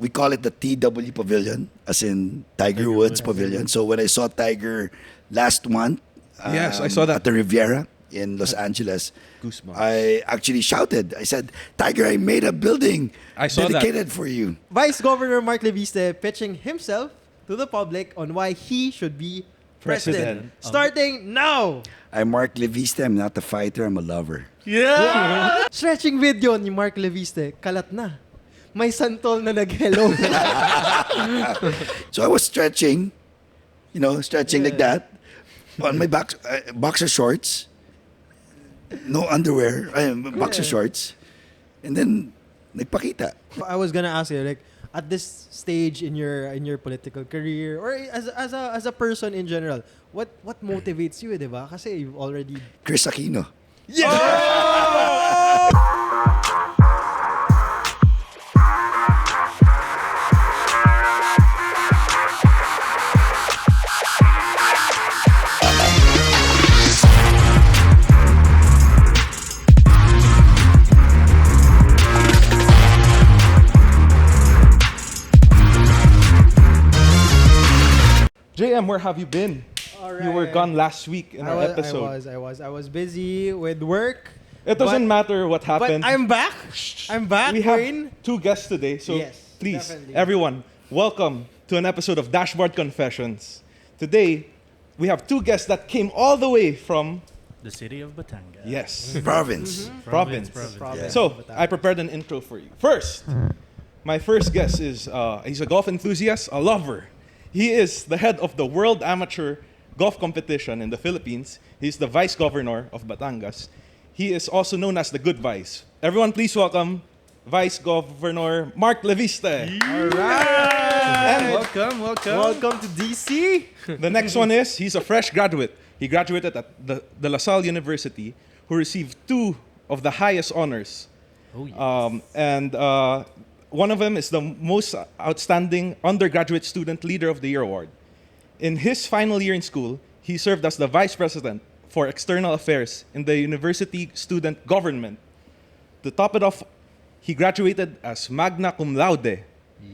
we call it the TW Pavilion, as in Tiger Woods Pavilion. So when I saw Tiger last month, Yes, I saw that. at the Riviera in Los Angeles, Goosebumps. I actually shouted. I said, "Tiger, I made a building I saw that. dedicated for you." Vice Governor Mark Leviste pitching himself to the public on why he should be president. President. Starting now! I'm Mark Leviste. I'm not a fighter. I'm a lover. Stretching video ni Mark Leviste, kalat na. May santol na nag-hello. So I was stretching, stretching like that on my boxer shorts, no underwear, boxer shorts, and then nagpakita. I was gonna ask you, like, at this stage in your political career or as a person in general, what motivates you, diba? Kasi you've already Kris Aquino. JM, where have you been? Alright. You were gone last week in our episode. I was busy with work. It doesn't but- matter what happened. But I'm back. I'm back. We have Rain. 2 guests today, so Yes, please, definitely. everyone, welcome to an episode of Dashboard Confessions. Today, we have 2 guests that came all the way from, The city of Batangas. yes, Province. province. Province. So, I prepared an intro for you. First, my first guest is, he's a golf enthusiast, a lover. He is the head of the World Amateur Golf Competition in the Philippines. He's the Vice Governor of Batangas. He is also known as the Good Vice. Everyone, please welcome Vice Governor Mark Leviste. And Welcome to DC. the next one is, he's a fresh graduate. He graduated at the La Salle University, who received 2 of the highest honors. Oh, yes. And one of them is the most outstanding undergraduate student leader of the year award. In his final year in school, he served as the vice president for external affairs in the university student government. To top it off, he graduated as magna cum laude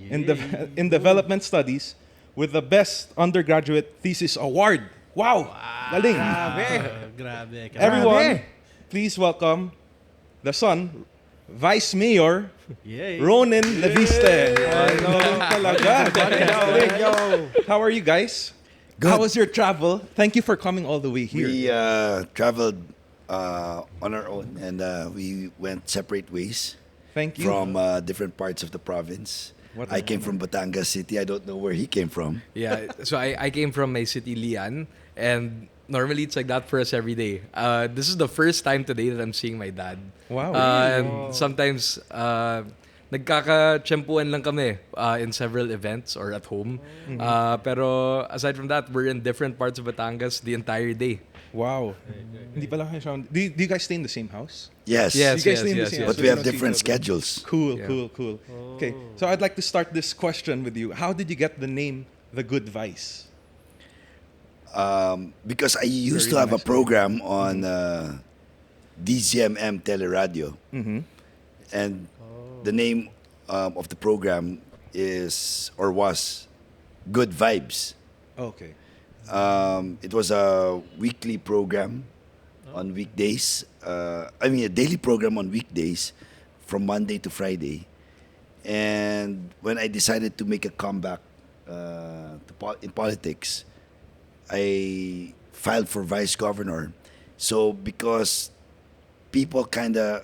in development studies with the best undergraduate thesis award. Wow! Galing. Grabe. Everyone, please welcome the son, Vice Mayor Yay. Ronin Leviste. Yo. How are you guys? Good. How was your travel? Thank you for coming all the way here. We traveled on our own, and we went separate ways Thank you. from different parts of the province. What I came from Batangas City. I don't know where he came from. Yeah, so I came from my city, Lian, and normally it's like that for us every day. This is the first time today that I'm seeing my dad. Wow. And sometimes, nagkaka-tsempuan lang kami in several events or at home. Pero aside from that, we're in different parts of Batangas the entire day. Wow. Hindi pala kayo siya- Do you guys stay in the same house? Yes. Yes, You guys stay in the yes, same yes. house, But we have you don't see different each other. schedules. Cool, Yeah. cool. Okay, so I'd like to start this question with you. How did you get the name The Good Vice? Because I used Very to have a nice. program on DZMM Teleradio. Mm-hmm. And the name of the program is or was Good Vibes. Okay. It was a weekly program on weekdays. A daily program on weekdays from Monday to Friday. And when I decided to make a comeback in politics, I filed for vice governor. So because people kind of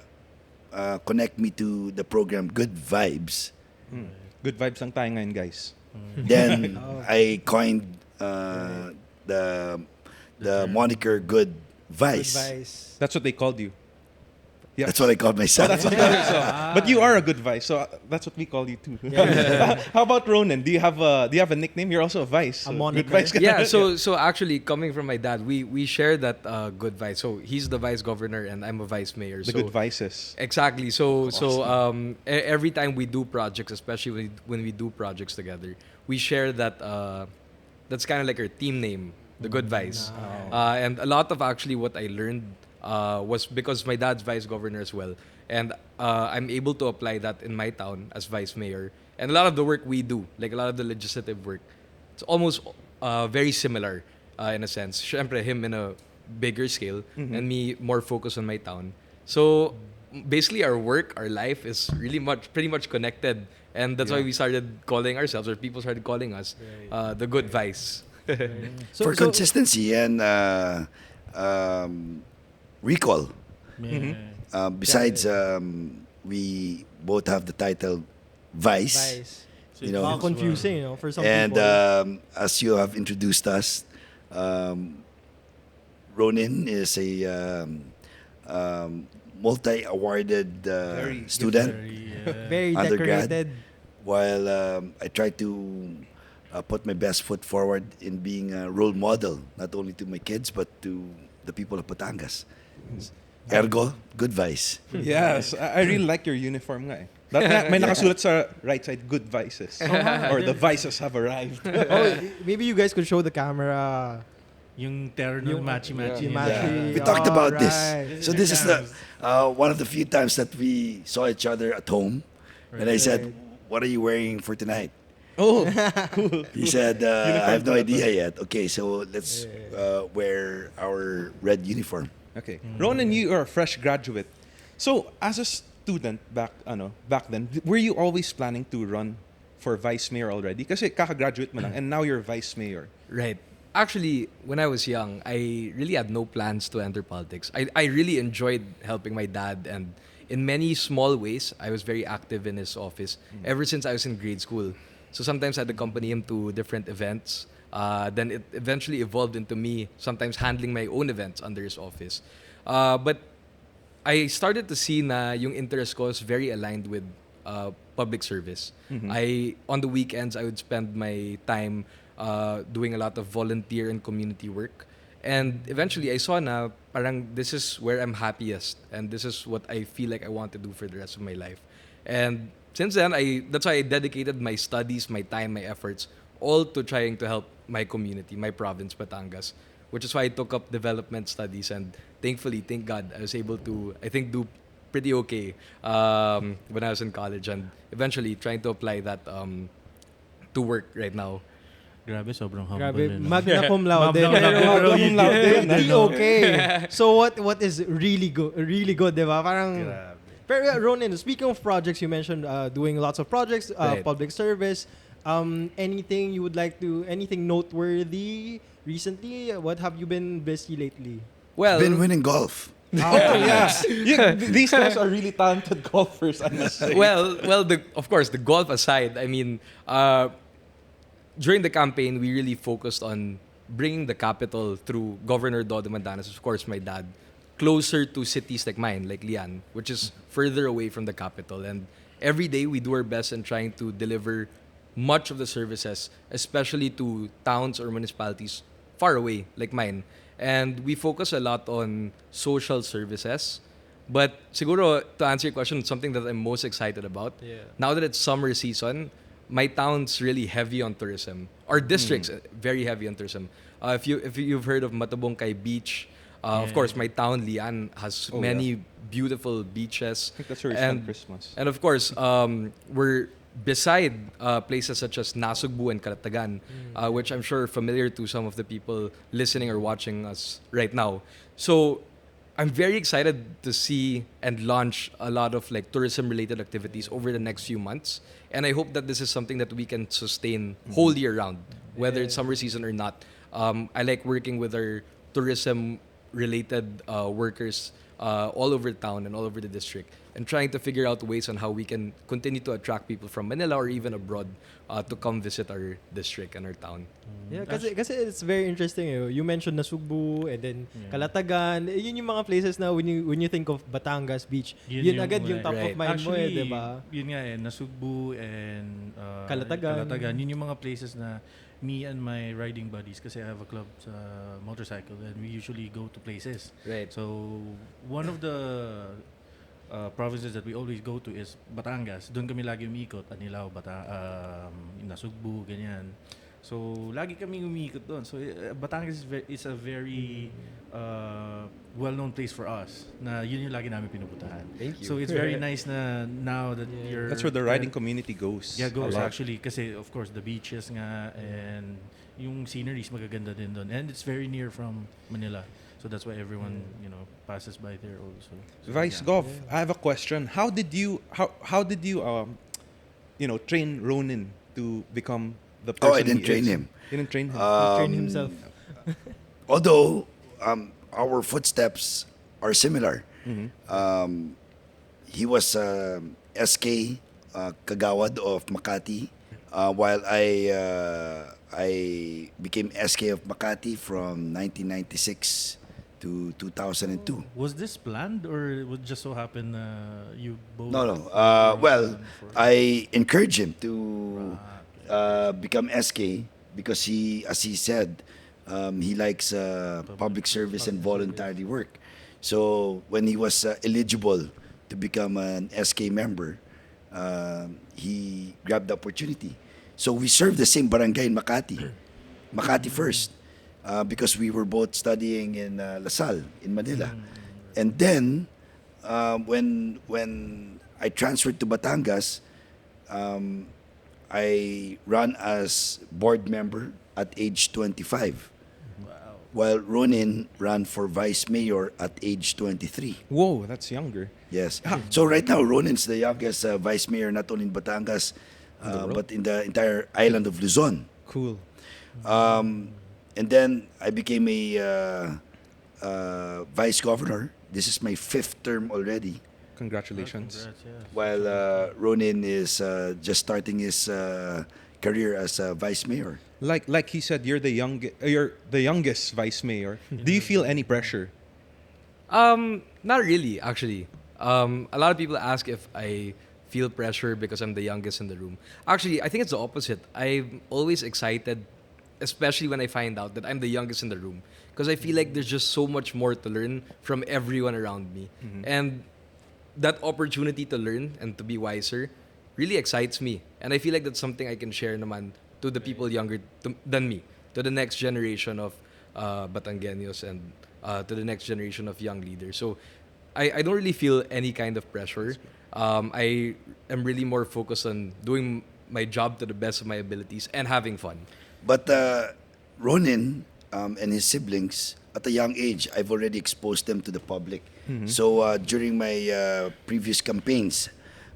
connect me to the program Good Vibes, Good vibes lang tayo ngayon, guys. then I coined the moniker Good Vice. Advice. That's what they called you. Yeah. That's what I called myself. That's what but you are a good vice, so that's what we call you too. How about Ronan? Do you have a nickname? You're also a vice. A so moniker. Good vice. Yeah, so actually coming from my dad, we share that good vice. So he's the vice governor and I'm a vice mayor. The so good vices. Exactly. Every time we do projects, especially when we do projects together, we share that. That's kind of like our team name, the Good Vice. And a lot of actually what I learned was because my dad's vice governor as well. And I'm able to apply that in my town as vice mayor. And a lot of the work we do, like a lot of the legislative work, it's almost very similar in a sense. Syempre, him in a bigger scale and me more focused on my town. So basically our work, our life is really pretty much connected. And that's why we started calling ourselves, or people started calling us, the good vice. For consistency and recall. Besides, we both have the title Vice. Vice. You know, Baka confusing, you know, for some and people. as you have introduced us, Ronin is a multi-awarded student, Very undergrad. decorated. While I try to put my best foot forward in being a role model, not only to my kids, but to the people of Batangas. Ergo, good vice. Yes, I really like your uniform nga eh. That nga, may nakasulat sa right side, good vices. Or the vices have arrived. Oh, maybe you guys could show the camera. Yung terno matchy-matchy. Matchy. We talked about this. Alright. So this is the one of the few times that we saw each other at home. And I said, "What are you wearing for tonight?" Oh, cool. He said, "I have no idea yet." Okay, so let's wear our red uniform. Okay. Ronan, you are a fresh graduate. So, as a student back then, were you always planning to run for vice mayor already? Kasi kakagraduate mo lang and now you're vice mayor. Right. Actually, when I was young, I really had no plans to enter politics. I really enjoyed helping my dad, and in many small ways, I was very active in his office ever since I was in grade school. So sometimes I'd accompany him to different events. Then it eventually evolved into me sometimes handling my own events under his office. But I started to see na yung interest ko is very aligned with public service. On the weekends, I would spend my time doing a lot of volunteer and community work. And eventually, I saw na parang this is where I'm happiest, and this is what I feel like I want to do for the rest of my life. And since then, that's why I dedicated my studies, my time, my efforts, all to trying to help my community, my province, Batangas, which is why I took up development studies. And thankfully, thank God, I was able to, I think, do pretty okay when I was in college, and eventually trying to apply that to work right now. Grabe, sobrang humble. Grabe, eh, no? magna cum laude. Magna cum laude. Hindi okay. So what is really good, diba? Parang Grabe. Pero Ronin, speaking of projects, you mentioned doing lots of projects, Right. public service. Anything you would like to, anything noteworthy recently? What have you been busy lately? Well, Been winning golf. Oh, yeah. These guys are really talented golfers, I must say. well, of course, the golf aside, I mean, during the campaign, we really focused on bringing the capital through Governor Dodo Mandanas, of course, my dad, closer to cities like mine, like Lian, which is further away from the capital. And every day, we do our best in trying to deliver much of the services, especially to towns or municipalities far away, like mine. And we focus a lot on social services. But siguro, to answer your question, something that I'm most excited about, now that it's summer season, my town's really heavy on tourism. Our district's very heavy on tourism. If you've heard of Matabongkay Beach, of course, my town, Lian, has many beautiful beaches. I think that's where we spend Christmas. And of course, we're beside places such as Nasugbu and Calatagan, which I'm sure are familiar to some of the people listening or watching us right now. So I'm very excited to see and launch a lot of like tourism-related activities over the next few months. And I hope that this is something that we can sustain whole year round, whether it's summer season or not. I like working with our tourism-related workers all over town and all over the district, and trying to figure out ways on how we can continue to attract people from Manila or even abroad to come visit our district and our town. Yeah, kasi it's very interesting. You mentioned Nasugbu and then Calatagan. Yun yung mga places na when you think of Batangas Beach, yun yung agad yung top right. of mind mo Actually, di ba? yun nga Calatagan. Nasugbu and Calatagan. Yun yung mga places na me and my riding buddies, kasi I have a club sa motorcycle and we usually go to places. Right. So, one of the provinces that we always go to is Batangas. Doon kami lagi umiikot. Anilao, Nasugbu, ganyan. So, lagi kaming umiikot doon. So, Batangas is a very well-known place for us. Na yun yung lagi namin pinupuntahan. Thank you. So, it's very nice na now that you're... That's where the riding community goes. Yeah, goes a lot. actually. Kasi, of course, the beaches nga and yung sceneries magaganda din doon. And it's very near from Manila. So, that's why everyone, passes by there also. So, Vice Gov, I have a question. How did you train Ronin to become the person? Oh, I didn't he train is? him. You didn't train him. Train himself. Although our footsteps are similar. He was SK Kagawad of Makati, while I became SK of Makati from 1996 to 2002. was this planned or it would just so happen you both... No. Well, I encouraged him to become SK because he, as he said, he likes public service and voluntary work. So when he was eligible to become an SK member, he grabbed the opportunity. So we served the same barangay in Makati first, because we were both studying in LaSalle in Manila. And then when I transferred to Batangas, I ran as board member at age 25. While Ronin ran for vice mayor at age 23. Whoa, that's younger. Yes. So right now, Ronin's the youngest vice mayor, not only in Batangas, but in the entire island of Luzon. Cool. And then I became a vice governor. This is my 5th term already. Congratulations. Congrats, yeah. While Ronin is just starting his career as a vice mayor. Like he said, you're the youngest vice mayor. Do you feel any pressure? Not really, actually. A lot of people ask if I feel pressure because I'm the youngest in the room. Actually, I think it's the opposite. I'm always excited, especially when I find out that I'm the youngest in the room, because I feel like there's just so much more to learn from everyone around me. And that opportunity to learn and to be wiser really excites me. And I feel like that's something I can share naman to the people younger than me, to the next generation of Batangueños and to the next generation of young leaders. So I don't really feel any kind of pressure. I am really more focused on doing my job to the best of my abilities and having fun. But Ronin and his siblings, at a young age, I've already exposed them to the public. So during my previous campaigns,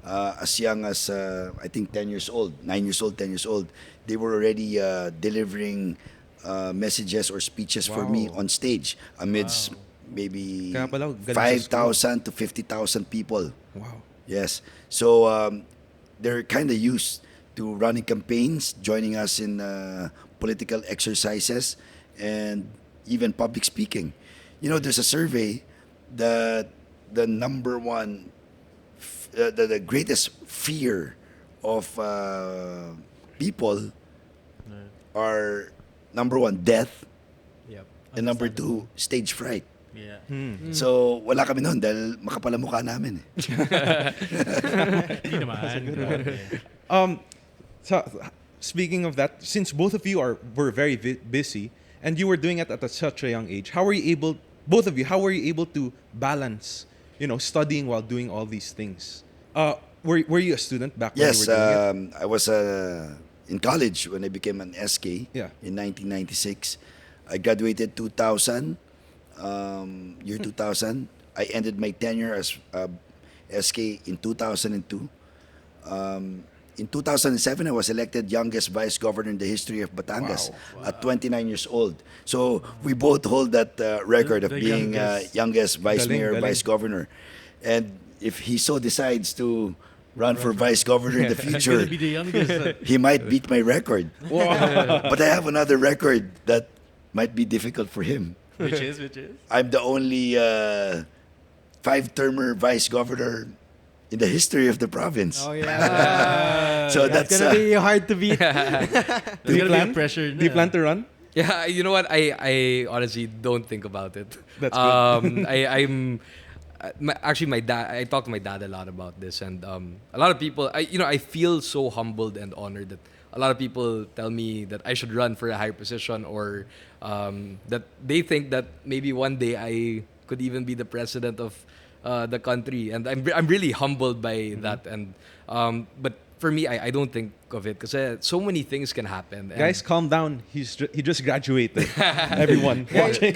as young as I think 10 years old, 9 years old, 10 years old, they were already delivering messages or speeches for me on stage amidst maybe Kaya pala, galing sa 5,000 to 50,000 people. Wow. Yes. So they're kind of used to running campaigns, joining us in political exercises, and even public speaking. There's a survey that the number one, the greatest fear of people are, number one, death, Yep. and number two, stage fright. Yeah. So, wala kami noon dahil makapal ang mukha namin. Hindi naman. So speaking of that, since both of you were very busy and you were doing it at such a young age, how were you able to balance, studying while doing all these things? Were you a student back when Yes, you were doing it? I was in college when I became an SK Yeah. in 1996. I graduated 2000, year 2000. I ended my tenure as SK in 2002. In 2007, I was elected youngest vice governor in the history of Batangas at 29 years old. So we both hold that record of The being youngest vice Galing, mayor, galing. vice governor. And if he so decides to run for vice governor in the He's future, gonna be the youngest. he might beat my record. But I have another record that might be difficult for him. Which is? I'm the only 5-termer vice governor in the history of the province. Oh yeah. So That's that's gonna be hard to beat. There's Do you gonna plan? be pressure. Do you plan to run? Yeah, you know what? I honestly don't think about it. That's good. I'm actually my dad. I talked to my dad a lot about this, and a lot of people. I feel so humbled and honored that a lot of people tell me that I should run for a higher position, or that they think that maybe one day I could even be the president of the country, and I'm really humbled by that. And but for me, I don't think of it because so many things can happen. And Guys, calm down. He just graduated. Everyone watching.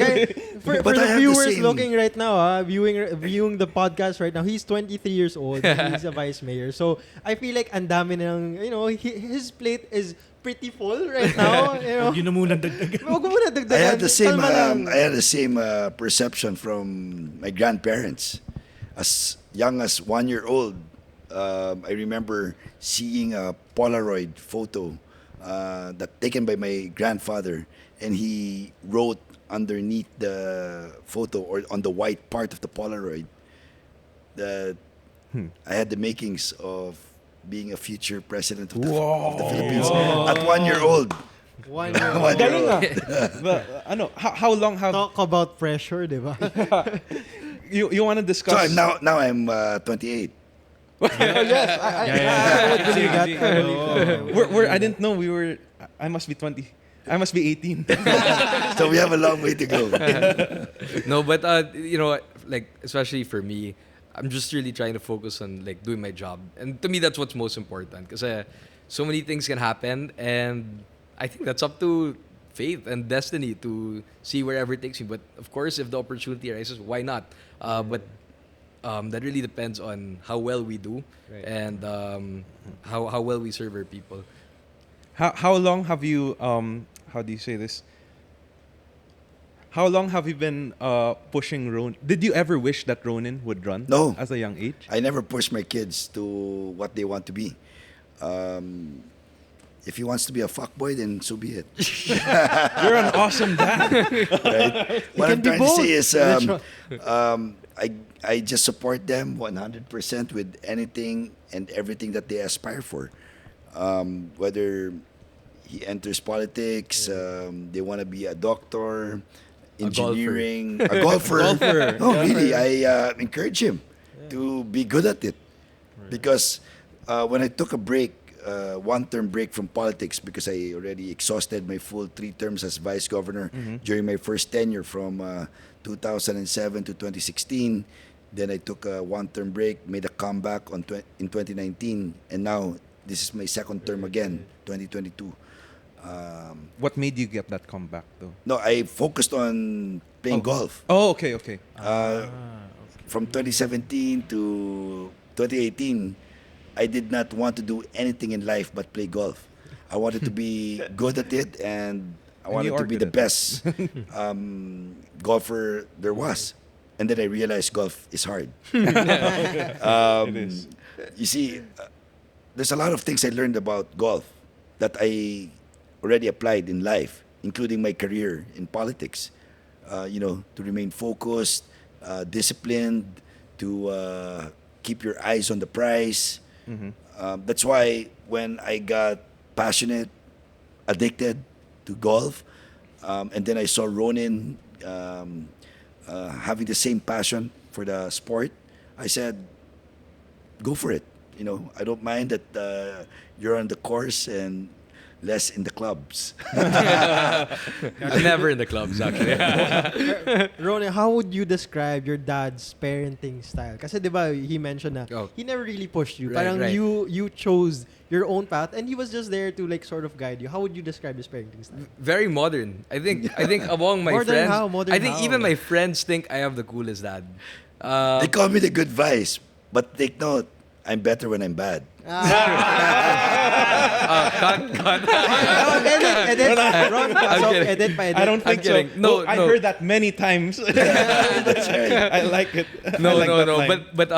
For But I the have the viewers same- looking right now, viewing the podcast right now, he's 23 years old. He's a vice mayor. So I feel like ang dami ng, his plate is pretty full right now. Huwag yun na muna dagdagan. Wag mo muna dagdagan. I had the same. Kalma lang. I had the same perception from my grandparents. As young as 1 year old, I remember seeing a Polaroid photo that taken by my grandfather, and he wrote underneath the photo or on the white part of the Polaroid that I had the makings of being a future president of the Philippines at 1 year old. 1 year old. 1 year Galing old. how long have Talk about pressure, di ba? you want to discuss? So I'm 28. Yes, I would believe that. I believe that. I didn't know we were. I must be 20. I must be 18. So we have a long way to go. No, but like especially for me, I'm just really trying to focus on like doing my job, and to me that's what's most important because so many things can happen, and I think that's up to fate and destiny to see wherever it takes me. But of course, if the opportunity arises, why not? But that really depends on how well we do and how well we serve our people. How long have you how do you say this? How long have you been pushing Ronin? Did you ever wish that Ronin would run? No. As a young age? I never push my kids to what they want to be. If he wants to be a fuckboy, then so be it. You're an awesome dad. Right? What can I'm be trying both. to say is, I just support them 100% with anything and everything that they aspire for. Whether he enters politics, they want to be a doctor, engineering, a golfer. No, really, I encourage him to be good at it. Because when I took a break, one-term break from politics because I already exhausted my full 3 terms as vice governor during my first tenure from 2007 to 2016. Then I took a one-term break, made a comeback in 2019, and now this is my second term again, 2022. What made you get that comeback though? No, I focused on playing golf. Oh, okay. From 2017 to 2018, I did not want to do anything in life but play golf. I wanted to be good at it, and I And wanted you to are be good the at best golfer there was. And then I realized golf is hard. It is. You see, there's a lot of things I learned about golf that I already applied in life, including my career in politics. To remain focused, disciplined, to keep your eyes on the prize. That's why when I got passionate, addicted to golf, and then I saw Ronin having the same passion for the sport, I said, go for it. I don't mind that you're on the course and less in the clubs. I'm never in the clubs actually. Ronin, how would you describe your dad's parenting style? Kasi di ba he mentioned na he never really pushed you. Right, Parang right. you chose your own path and he was just there to like sort of guide you. How would you describe his parenting style? Very modern. I think among my Modern friends, how? Modern I think how? even my friends think I have the coolest dad. They call me the good vice, but take note, I'm better when I'm bad. Edit. Ron, kidding. edit pa edit. I don't I'm think so. kidding. No, I no. heard that many times. That's right. I like it. I No, like that no. line. But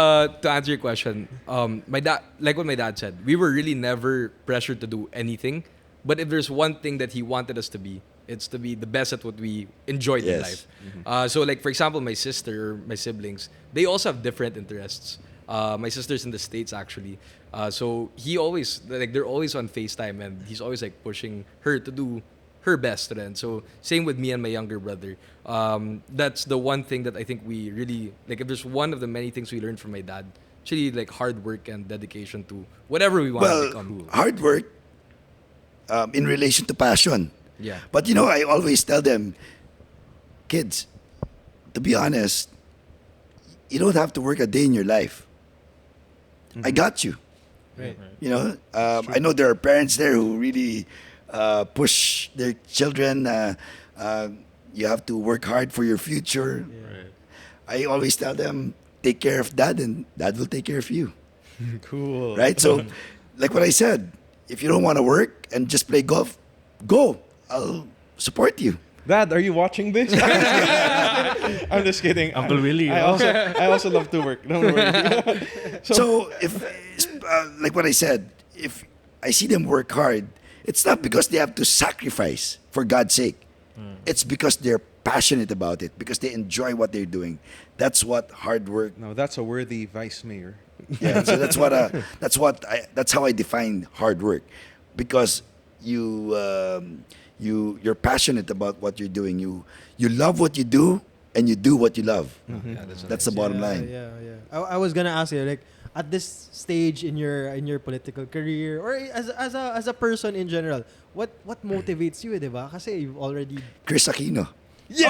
to answer your question, my dad, like what my dad said, we were really never pressured to do anything. But if there's one thing that he wanted us to be, it's to be the best at what we enjoyed in Yes. life. So like for example, my sister, or my siblings, they also have different interests. My sister's in the States actually. So he always they're always on FaceTime, and he's always like pushing her to do her best rin. So same with me and my younger brother. That's the one thing that I think we really like. If there's one of the many things we learned from my dad, actually like hard work and dedication to whatever we want to Well, become. hard work in relation to passion. Yeah. But I always tell them, kids, to be honest, you don't have to work a day in your life. I got you. Right. I know there are parents there who really push their children. You have to work hard for your future. Right. I always tell them, take care of dad, and dad will take care of you. Cool. Right? So, like what I said, if you don't want to work and just play golf, go. I'll support you. Dad, are you watching this? I'm just kidding. Uncle Willie. I also love to work. Don't worry. So if, like what I said, if I see them work hard, it's not because they have to sacrifice for God's sake. It's because they're passionate about it, because they enjoy what they're doing. That's what hard work. No, that's a worthy vice mayor. Yeah. So that's how I define hard work, because you're passionate about what you're doing. You love what you do, and you do what you love. Yeah, That's the bottom line. Yeah. I was gonna ask you, like, at this stage in your political career, or as a person in general, what motivates you, diba? Kasi you've already. Kris Aquino. We didn't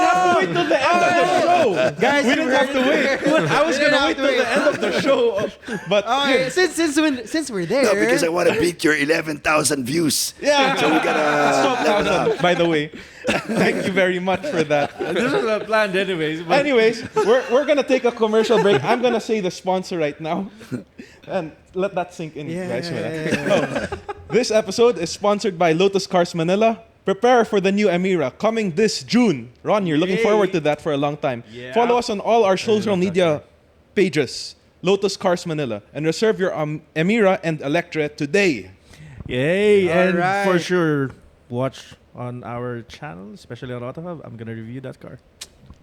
have to wait till the end of the show. Guys, We didn't have to wait. I was We didn't gonna have wait to till the wait. end of the show. But Okay, since we're there. No, because I want to beat your 11,000 views. yeah. So we gotta level up. By the way, thank you very much for that. This was not planned anyways. But Anyways, we're gonna take a commercial break. I'm gonna say the sponsor right now, and let that sink in, guys. This episode is sponsored by Lotus Cars Manila. Prepare for the new Emira coming this June. Ron, you're looking forward to that for a long time. Yeah. Follow us on all our social love that media pages, Lotus Cars Manila, and reserve your Emira and Electra today. Yay! And Alright. for sure, watch on our channel, especially on AutoHub. I'm gonna review that car.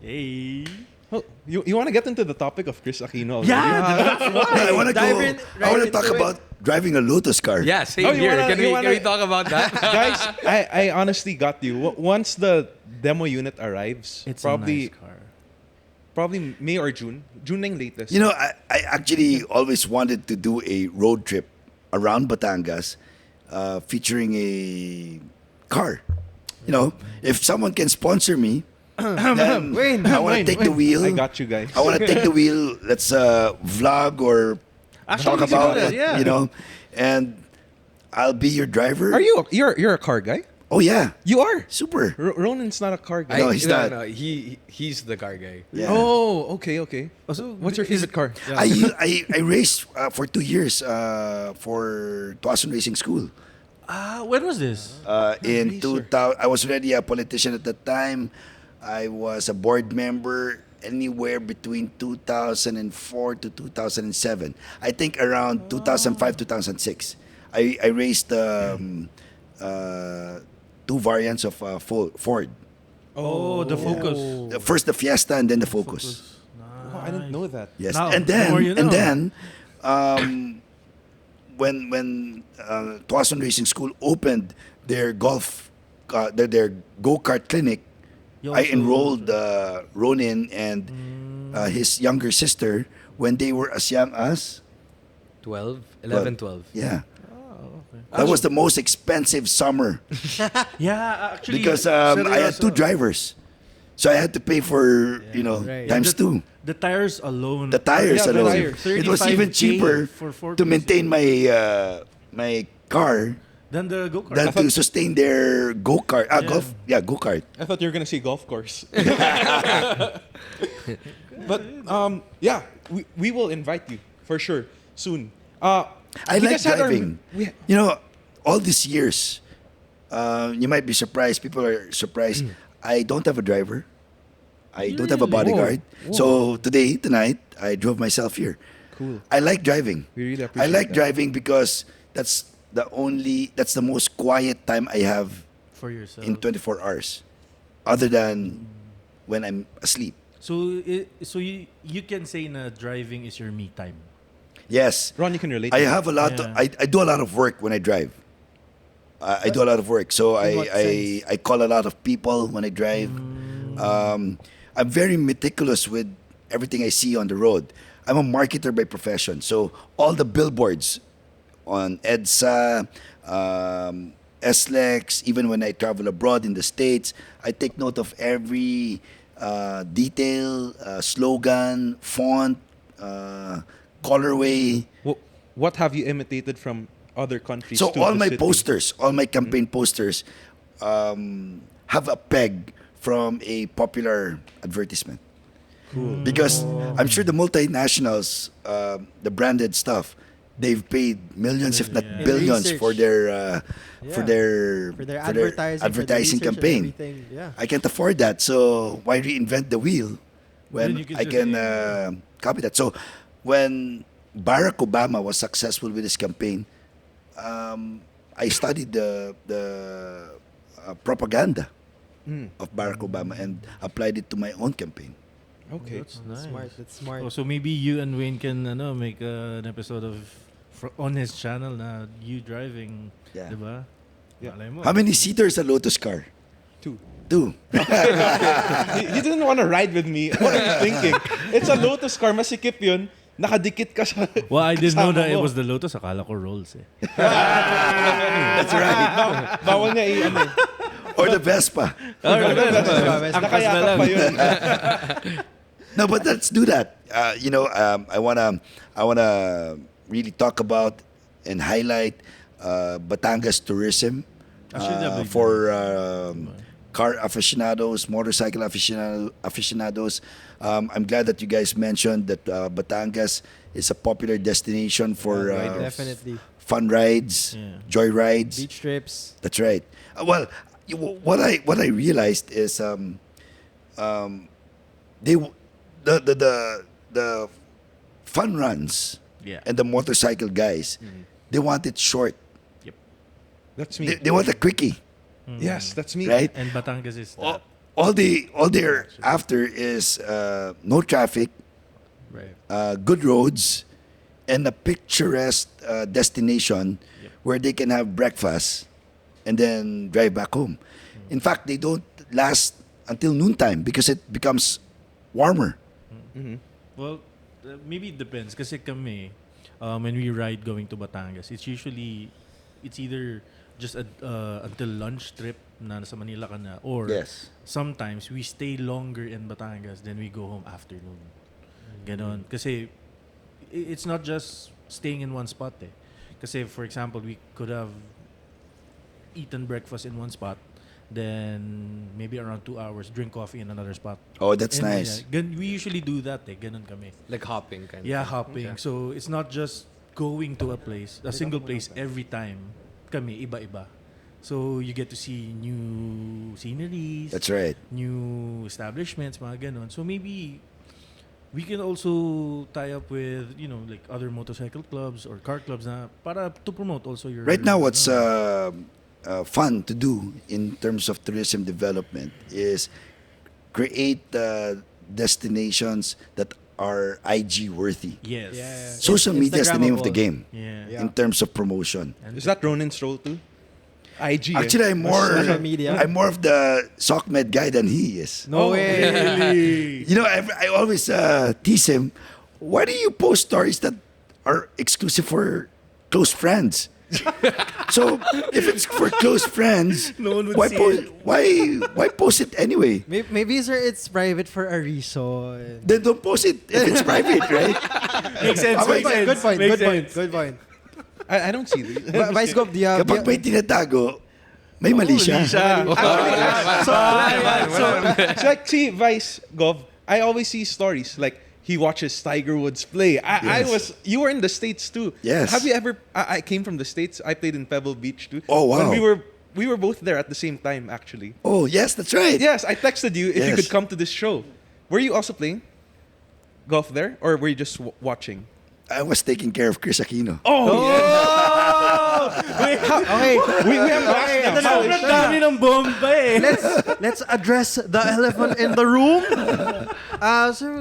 Yay! Oh, you want to get into the topic of Kris Aquino? already? Yeah! I want to Dive go. in I want to right talk into it. about driving a Lotus car. Yeah, same Oh, you here. wanna- Can you we wanna- talk about that? Guys, I honestly got you. Once the demo unit arrives, It's probably a nice car. probably May or June. June na yung latest. I actually always wanted to do a road trip around Batangas featuring a car. If someone can sponsor me, then Wayne, I want to take the wheel. I got you guys. I want to take the wheel. Let's vlog or talk we can about do that, what, yeah. and I'll be your driver. Are you're a car guy? Oh yeah, You are. super. Ronin's not a car guy. No, he's not. No, he's the car guy. Yeah. Oh, okay. So, What's your favorite car? I raced for 2 years for Tuason Racing School. when was this? In racer. 2000, I was already a politician at that time. I was a board member anywhere between 2004 to 2007. I think around 2005, 2006. I raced two variants of Ford. Oh, the Focus. First the Fiesta and then the Focus. Oh, I didn't know that. Yes, Now, and the more you know. then when Tuason Racing School opened their their go-kart clinic, You I also- enrolled Ronin and his younger sister when they were as young as 12, 11, 12. yeah. Oh, okay. That was the most expensive summer Yeah, actually. because I had two drivers, so I had to pay for right. times The- two. The tires alone. The tires Yeah, the alone. tires. It was even 35K cheaper for 4 to pieces. maintain my car Then the go-kart. than to sustain their go-kart. Go-kart. I thought you were gonna say golf course. But yeah, we will invite you for sure soon. I we like just had our- driving. All these years, you might be surprised. People are surprised. I don't have a driver. I don't have a bodyguard. So tonight, I drove myself here. Cool. I like driving. We really I appreciate like that. driving because that's the most quiet time I have for yourself. in 24 hours, other than when I'm asleep. So you can say na driving is your me time. Yes, Ron, you can relate. I to that. have a lot. Yeah. I do a lot of work when I drive. I do a lot of work. So In what sense? I call a lot of people when I drive. I'm very meticulous with everything I see on the road. I'm a marketer by profession. So all the billboards on EDSA, SLEX, even when I travel abroad in the States, I take note of every detail, slogan, font, colorway. What have you imitated from other countries? So to all the my city? posters, all my campaign posters, have a peg from a popular advertisement. Because I'm sure the multinationals, the branded stuff, they've paid millions, if not Yeah. billions, Research. for their Yeah. for their their advertising, advertising for the research and campaign. everything. Yeah. I can't afford that, so why reinvent the wheel Then when you can I just can aim. copy that? So when Barack Obama was successful with his campaign, I studied the propaganda of Barack Obama and applied it to my own campaign. Okay. That's nice. Smart. That's smart. Oh, so maybe you and Wayne can make an episode of on his channel na you driving, Yeah. diba? Yeah. Malay mo. How many seaters a Lotus car? 2. Two. You didn't want to ride with me. What are you thinking? It's a Lotus car, masikip yun. Nakadikit ka sa Well, I didn't know kasama that it mo. was the Lotus. Akala ko Rolls eh. That's right. Bawal niya i-ano eh. Or the Vespa. Nakayakap pa yun. No, but let's do that. I wanna really talk about and highlight Batangas tourism Actually, that'd be for car aficionados, motorcycle aficionados. I'm glad that you guys mentioned that Batangas is a popular destination for Definitely. fun rides, Yeah. joy rides. Beach trips. That's right. Well, what I realized is they the fun runs Yeah. and the motorcycle guys, they want it short. That's me. They want a quickie, Yes, that's me. right? And Batangas is All, that. all they're after is no traffic, Right. good roads, and a picturesque destination where they can have breakfast and then drive back home. In fact, they don't last until noontime because it becomes warmer. Well, maybe it depends. Kasi kami, when we ride going to Batangas, it's either just until lunch trip na nasa Manila ka na, or Yes. sometimes we stay longer in Batangas, then we go home afternoon. Ganon. Kasi it's not just staying in one spot eh. Kasi for example, we could have eaten breakfast in one spot, then maybe around 2 hours, drink coffee in another spot. Oh, that's And, nice. we usually do that eh. Ganon kami. Like hopping kind Yeah, of. hopping. Okay. So it's not just going to a place, a single place every time. Kami, iba-iba. So you get to see new sceneries, That's right. new establishments, mga ganon. So maybe we can also tie up with, like other motorcycle clubs or car clubs na para to promote also your... Right now, what's fun to do in terms of tourism development is create destinations that are IG worthy. Yes. Yeah. Social media is the name of the Instagrammable. game Yeah. in terms of promotion. And Is that Ronin's role too? IG. Actually, I'm more Social media. I'm more of the SOCMED guy than he is. No way. really? I always tease him. Why do you post stories that are exclusive for close friends? So if it's for close friends, No one would why see post? it. Why post it anyway? Maybe sir, it's private for a reason. Then don't post it if it's private, right? Makes sense. Okay, Makes sense. Good point. Makes Good point. sense. Good point. I don't see this. Vice Gov, do you have? Kapag may tinatago, may mali siya. So like, see, Vice Gov, I always see stories like he watches Tiger Woods play. Yes. You were in the States too. Yes. Have you ever? I came from the States. I played in Pebble Beach too. Oh, wow. And we were both there at the same time actually. Oh yes, that's right. Yes, I texted you if you Yes. could come to this show. Were you also playing golf there, or were you just watching? I was taking care of Kris Aquino. Okay. We have Okay, asked now. Sobrang dami ng bomba eh. Let's address the elephant in the room.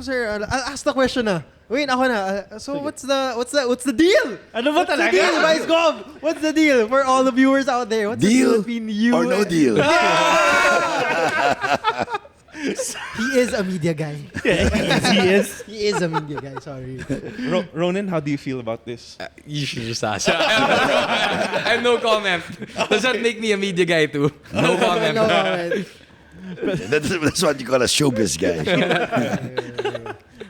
Sir, I'll ask the question na. Wait, ako na. So what's the deal? Ano ba What's the talaga? deal, Vice Gov? What's the deal for all the viewers out there? What's the deal Deal between you or no and- deal? He is a media guy. He is. He is a media guy. Sorry. Ronin, how do you feel about this? You should just ask. I have no comment. Does that make me a media guy too? No comment. No comment. That's what you call a showbiz guy.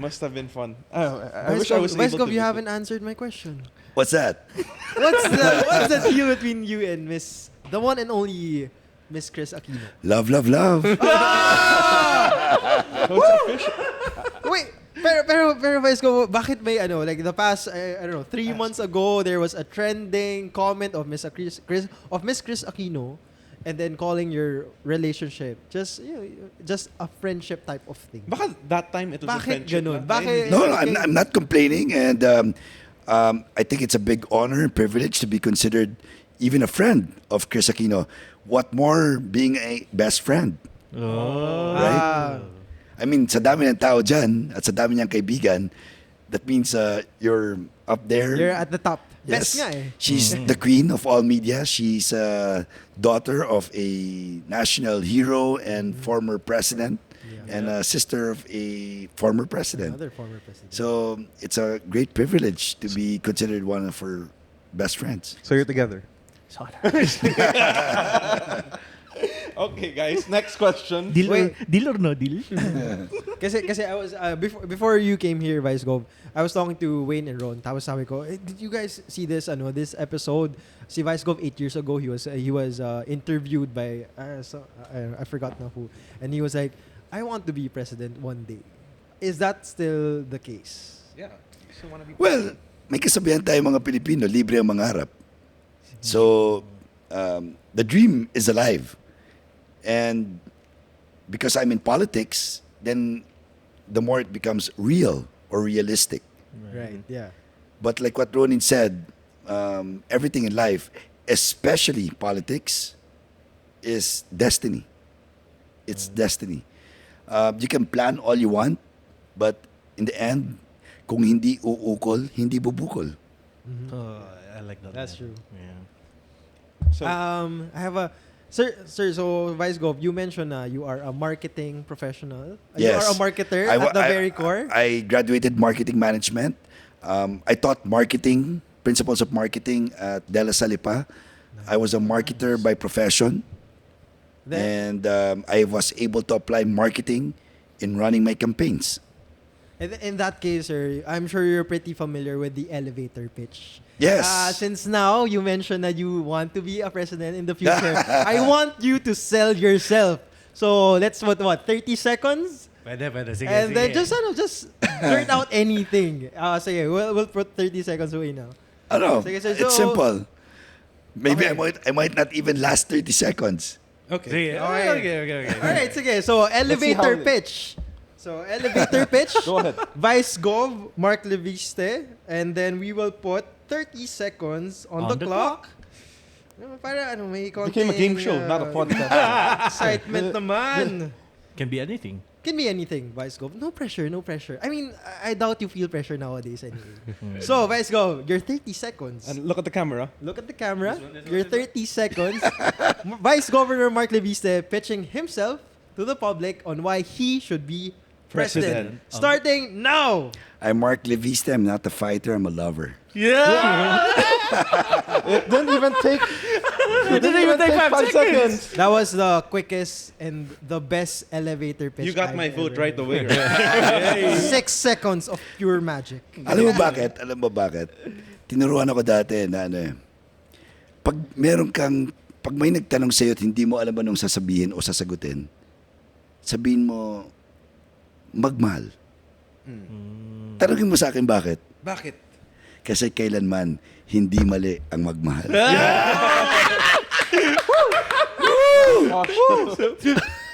Must have been fun. I wish I was Vice able Gov, to. you visit. haven't answered my question. What's that? What's the deal between you and the one and only Miss Kris Aquino? Love, love, love. Wait, pero Vice Gov, bakit may like the past I don't know 3 months ago there was a trending comment of Miss Kris Aquino, and then calling your relationship just a friendship type of thing. Baka that time it was a Bakit friendship. ganun? na. Bakit- No, I'm not complaining, and I think it's a big honor and privilege to be considered even a friend of Kris Aquino. What more being a best friend, right? I mean, sa dami ng tao dyan at sa dami niyang kaibigan, that means you're up there. You're at the top. Yes. Best nga eh. She's the queen of all media. She's a daughter of a national hero and former president, and a sister of a former president. Another former president. So it's a great privilege to be considered one of her best friends. So you're together. Okay, guys. Next question. Deal or no deal? Kasi I was before you came here, Vice Gov, I was talking to Wayne and Ron. Tapos sabi ko, did you guys see this this episode? Si Vice Gov 8 years ago, he was interviewed by I forgot na who, and he was like, I want to be president one day. Is that still the case? Yeah. So wanna be Well, may kasabihan tayo mga Pilipino, libre ang mangarap. So the dream is alive. And because I'm in politics, then the more it becomes real or realistic. Right. Yeah. But like what Ronin said, everything in life, especially politics, is destiny. It's destiny. You can plan all you want, but in the end, kung hindi uukol, hindi bubukol. I like that. That's true. Yeah. So, I have a sir. So Vice Gov, you mentioned you are a marketing professional. You Yes. are a marketer I wa- at the I- very core. I graduated marketing management. I taught marketing, principles of marketing at De La Salle pa. I was a marketer by profession. Then- And I was able to apply marketing in running my campaigns. And in that case, sir, I'm sure you're pretty familiar with the elevator pitch. Yes. Since now you mentioned that you want to be a president in the future, I want you to sell yourself. So let's what 30 seconds, Pwede. Sige, and then sige. just blurt out anything. Sige, we'll put 30 seconds away now. Ano? Sige, sir, It's so- simple. Maybe Okay. I might not even last 30 seconds. okay. Sige. Okay. All right, sige. So elevator how- pitch. So elevator pitch. Go ahead. Vice Gov, Mark Leviste, and then we will put 30 seconds on the clock. Para may Became a game show, not a podcast. excitement naman. Can be anything. Can be anything, Vice Gov. No pressure. I mean, I doubt you feel pressure nowadays anyway. So, Vice Gov, your 30 seconds. And look at the camera. Look at the camera. Your 30 seconds. Vice Governor Mark Leviste pitching himself to the public on why he should be president. Starting now. I'm Mark Leviste. I'm not a fighter. I'm a lover. Yeah! It didn't even take. It didn't even take 5 seconds. That was the quickest and the best elevator pitch. You got I've my vote ever right heard. away. Right? 6 seconds of pure magic. Alam mo bakit? Tinuruan ako dati na pag may nagtanong sa'yo at hindi mo alam anong sasabihin o sasagutin, sabihin mo, magmahal. Tanungin mo sa akin bakit? Bakit? Kasi kailanman hindi mali ang magmahal.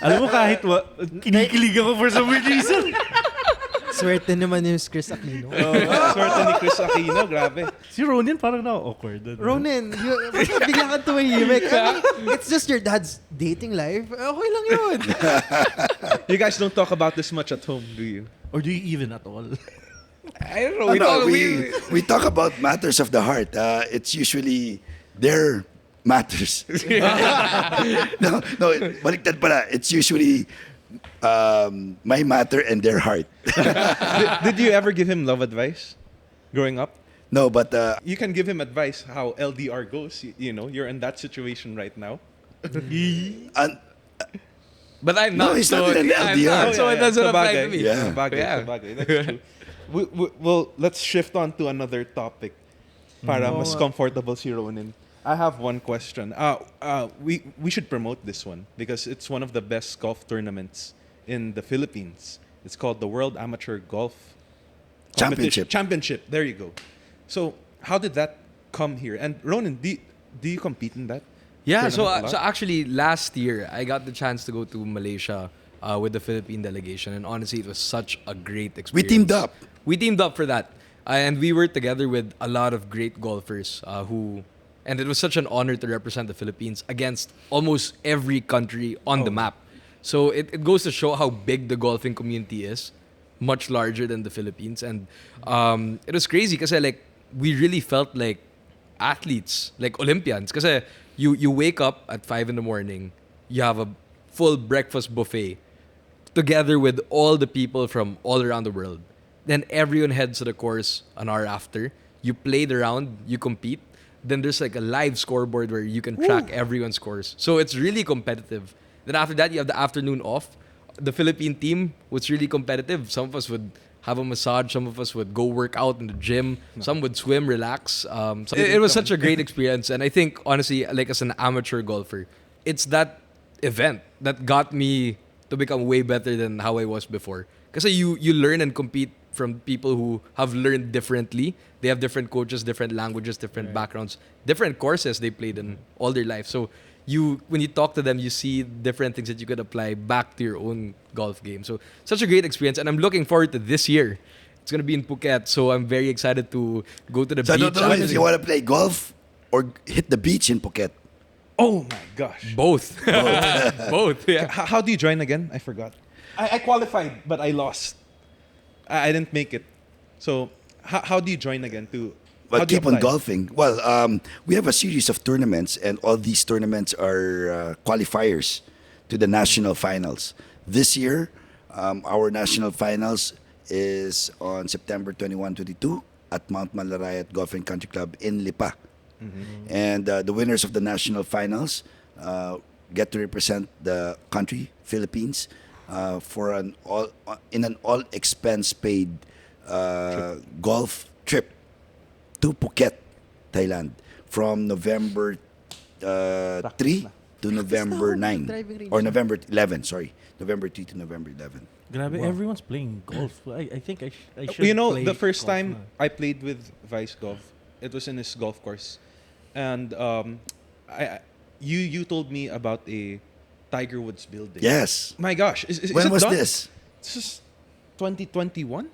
Alam mo kahit kinikilig ako for some weird reason. Swerte naman yung Kris Aquino. Swerte ni Kris Aquino, grabe. Si Ronin parang na-awkward. Ronin, bigla kang tumahimik. I mean, it's just your dad's dating life. Okay lang yun. You guys don't talk about this much at home, do you? Or do you even at all? I don't know. We talk about matters of the heart. It's usually their matters. no, baliktad pala. It's usually my matter and their heart. Did you ever give him love advice growing up? No, but You can give him advice how LDR goes. You know, you're in that situation right now. un- But I'm No, not. he's not in an I'm LDR. not, so it doesn't apply to Sabagay. me. Yeah. Sabagay, Yeah. sabagay. That's true. Well, let's shift on to another topic. Para mas comfortable si Ronin. I have one question. We should promote this one because it's one of the best golf tournaments in the Philippines. It's called the World Amateur Golf Championship. Championship. There you go. So how did that come here? And Ronin, do you compete in that? Yeah, so tournament a lot? so actually last year I got the chance to go to Malaysia with the Philippine delegation, and honestly, it was such a great we experience. teamed up. We teamed up for that, and we were together with a lot of great golfers and it was such an honor to represent the Philippines against almost every country on the map. So it goes to show how big the golfing community is, much larger than the Philippines, and it was crazy because like we really felt like athletes, like Olympians, because you wake up at 5 in the morning, you have a full breakfast buffet together with all the people from all around the world. Then everyone heads to the course an hour after. You play the round, you compete. Then there's like a live scoreboard where you can track everyone's scores. So it's really competitive. Then after that, you have the afternoon off. The Philippine team was really competitive. Some of us would have a massage. Some of us would go work out in the gym. Some would swim, relax. It was such a great experience. And I think, honestly, like as an amateur golfer, it's that event that got me to become way better than how I was before. Because you learn and compete from people who have learned differently. They have different coaches, different languages, different backgrounds, different courses they played in all their life. So when you talk to them, you see different things that you could apply back to your own golf game. So such a great experience, and I'm looking forward to this year. It's gonna be in Phuket, so I'm very excited to go to the So I beach. don't know if you want to play golf or hit the beach in Phuket. Oh my gosh. Both, both. Yeah. How do you join again? I forgot. I qualified, but I lost. I didn't make it. So how do you join again? How But do you keep on apply? golfing. Well, we have a series of tournaments, and all these tournaments are qualifiers to the national finals. This year, our national finals is on September 21, 22 at Mount Malarayat Golf and Country Club in Lipa. And the winners of the national finals get to represent the country, Philippines, for an all expense paid golf trip to Phuket, Thailand, from November 3 to November 9 driving range or na. November 11. Sorry, November 3 to November 11. Grabe, everyone's playing golf. I think I should You know, play the first golf time na. I played with Vice Golf, it was in his golf course, and you told me about a Tiger Woods building. Yes. My gosh, is When it was done? this? This is 2021.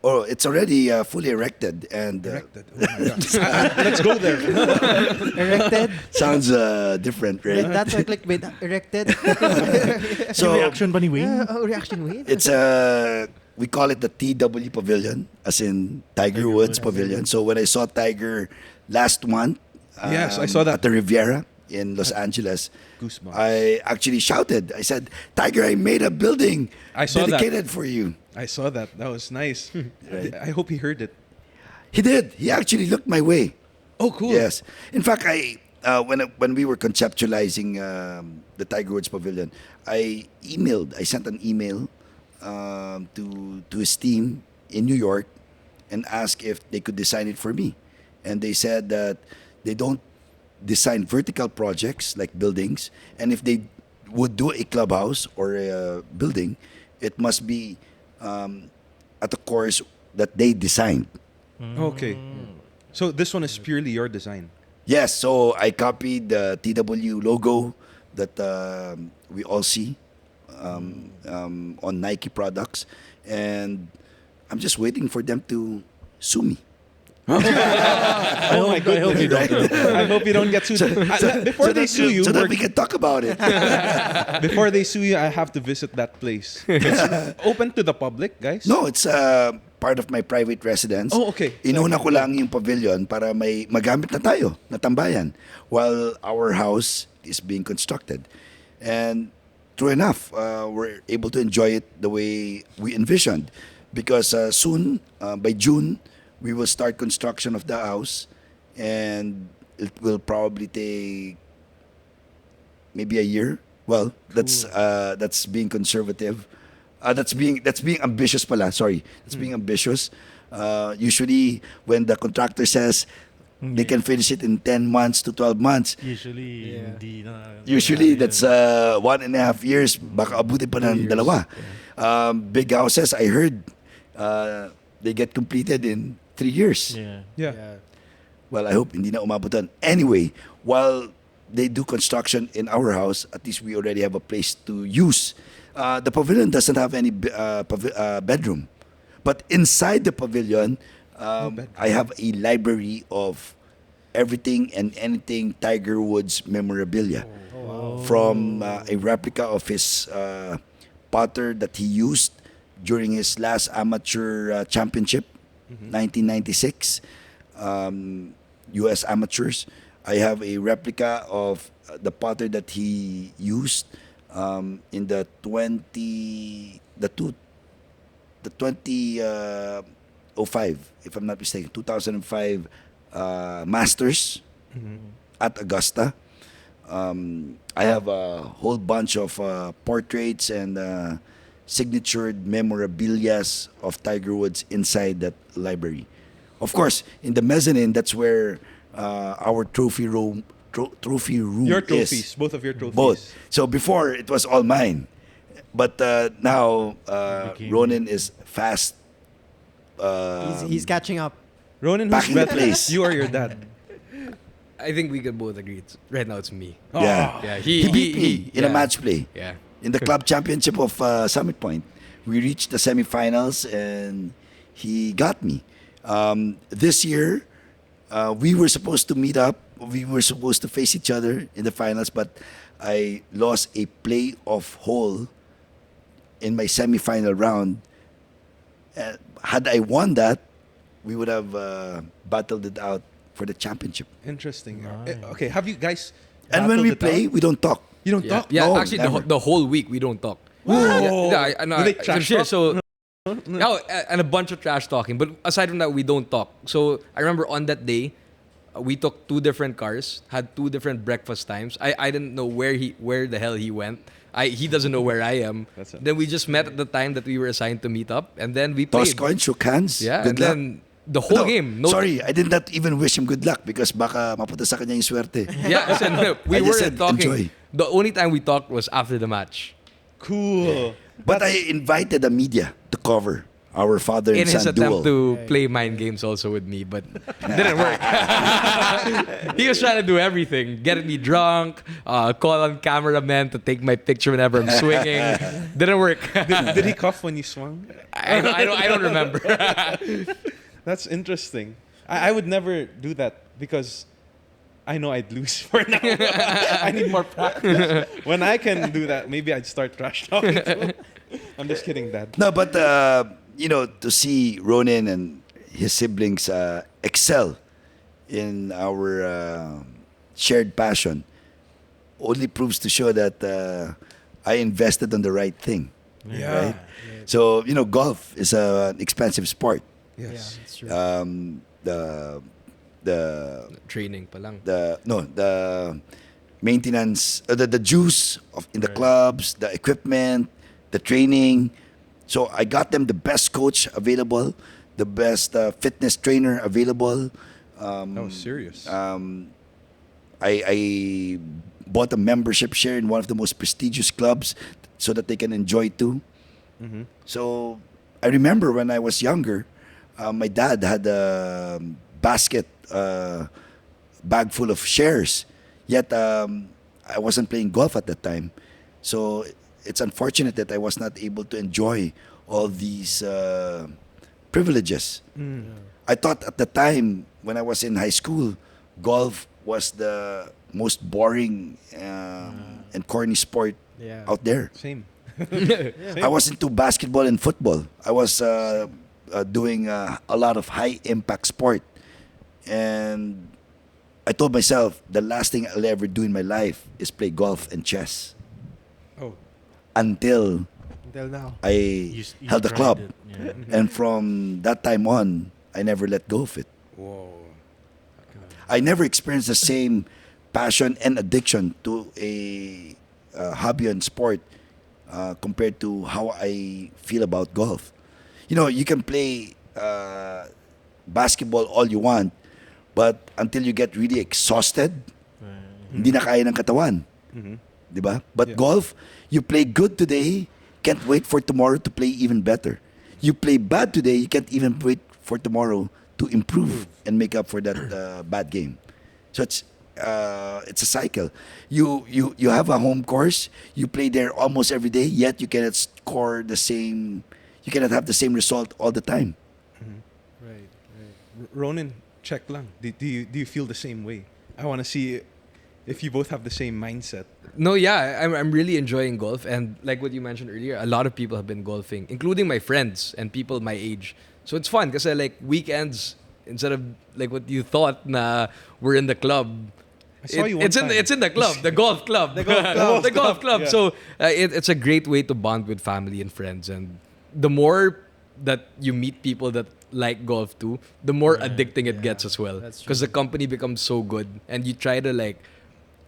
Oh, it's already fully erected and Erected. Oh my gosh. Let's go there. Erected. sounds different, Wait, right? that's a clickbait. Erected. So Reaction ba ni Wayne? Reaction wait. it's we call it the TW Pavilion, as in Tiger Woods Pavilion. So when I saw Tiger last month, Yes, I saw that. at the Riviera in Los Angeles, Goosebumps. I actually shouted. I said, "Tiger, I made a building I saw that. dedicated for you." I saw that. That was nice. Right. I hope he heard it. He did. He actually looked my way. Oh, cool. Yes. In fact, when we were conceptualizing the Tiger Woods Pavilion, I sent an email to his team in New York and asked if they could design it for me. And they said that they don't design vertical projects like buildings, and if they would do a clubhouse or a building, it must be at a course that they designed. Okay. So this one is purely your design. Yes, so I copied the TW logo that we all see on Nike products, and I'm just waiting for them to sue me. Oh my I hope you don't. I hope you don't get sued. Before they sue you, so that we're- we can talk about it. before they sue you, I have to visit that place. It's open to the public, guys. No, it's part of my private residence. Oh, okay. Inuna ko lang yung pavilion para may magamit na tayo, na tambayan, while our house is being constructed. And true enough, we're able to enjoy it the way we envisioned. Because soon, by June, we will start construction of the house, and it will probably take maybe a year. Well, that's being conservative. That's being ambitious pala. Sorry, that's being ambitious. Usually, when the contractor says they can finish it in 10 months to 12 months, Usually, Yeah. hindi na. usually that's 1.5 years. Baka abutin pa ng dalawa. Big houses, I heard, they get completed in 3 years. Yeah. Yeah. Well, I hope hindi na umabutan. Anyway, while they do construction in our house, at least we already have a place to use. The pavilion doesn't have any bedroom. But inside the pavilion, I have a library of everything and anything Tiger Woods memorabilia. From a replica of his putter that he used during his last amateur championship, 1996, U.S. amateurs. I have a replica of the putter that he used in the 2005, if I'm not mistaken, 2005 Masters at Augusta. I have a whole bunch of portraits and signatured memorabilias of Tiger Woods inside that library. Of course, in the mezzanine, that's where our trophy room Your is. trophies, both of your trophies. Both. So before, it was all mine. But now, Became- Ronin is fast. He's catching up. Ronin, Back who's in the better? place. You or your dad? I think we could both agree. Right now, it's me. Yeah. Yeah, He beat me in a yeah. match play. Yeah. In the club championship of Summit Point. We reached the semifinals and he got me. This year, we were supposed to meet up. We were supposed to face each other in the finals, but I lost a playoff hole in my semifinal round. Had I won that, we would have battled it out for the championship. Interesting. Nice. Okay, have you guys? And when battled we it play, out? we don't talk. You don't Yeah, talk. yeah. No, Actually, never. the whole week we don't talk. Whoa. Yeah, I know. Do they I'm trash sure. talk? So, oh, and a bunch of trash talking. But aside from that, we don't talk. So I remember on that day, we took 2 different cars, had 2 different breakfast times. I didn't know where the hell he went. He doesn't know where I am. That's it. Then we just met at the time that we were assigned to meet up, and then we Toss played. coin, shook hands. Yeah, Good and luck. then the whole No, game. No, Sorry, I did not even wish him good luck because baka mapunta sa kanya yung swerte. Yeah, so no, we I just weren't said talking. enjoy. The only time we talked was after the match. Cool. But I invited the media to cover our father In and his son attempt duel. to play mind games also with me, but didn't work. He was trying to do everything. Get me drunk, call on cameramen to take my picture whenever I'm swinging. Didn't work. Did he cough when you swung? I don't remember. That's interesting. I would never do that because I know I'd lose for now. I need more practice. When I can do that, maybe I'd start trash talking too. I'm just kidding, Dad. No, but to see Ronin and his siblings excel in our shared passion only proves to show that I invested on the right thing. Yeah. Right? So, golf is an expensive sport. Yeah, Yes. that's true. The Training pa lang. the maintenance, the juice in the Right. clubs, the equipment, the training. So I got them the best coach available, the best fitness trainer available. That was serious. I bought a membership share in one of the most prestigious clubs so that they can enjoy too. Mm-hmm. So I remember when I was younger, my dad had a bag full of shares. Yet I wasn't playing golf at that time. So it's unfortunate that I was not able to enjoy all these privileges. I thought at the time when I was in high school, golf was the most boring and corny sport Yeah. out there. Same. I was into basketball and football. I was doing a lot of high impact sport, and I told myself the last thing I'll ever do in my life is play golf and chess Oh. until now. I You held a tried club. it. Yeah. And from that time on, I never let go of it. Whoa. I never experienced the same passion and addiction to a hobby and sport compared to how I feel about golf. You know, you can play basketball all you want, but until you get really exhausted, hindi na kaya ng katawan. Di ba? But Yeah. golf, you play good today, can't wait for tomorrow to play even better. You play bad today, you can't even wait for tomorrow to improve and make up for that bad game. So it's a cycle. You have a home course, you play there almost every day, yet you cannot score the same, you cannot have the same result all the time. Right. Ronin, check lang. Do you feel the same way? I want to see if you both have the same mindset. No, yeah, I'm really enjoying golf, and like what you mentioned earlier, a lot of people have been golfing, including my friends and people my age. So it's fun because like weekends, instead of like what you thought na we're in the club. I saw you one it's time. in the club, the golf club, The golf club. the golf club. Yeah. So it's a great way to bond with family and friends, and the more that you meet people that like golf too, the more addicting it gets as well. That's true. Because the company becomes so good, and you try to like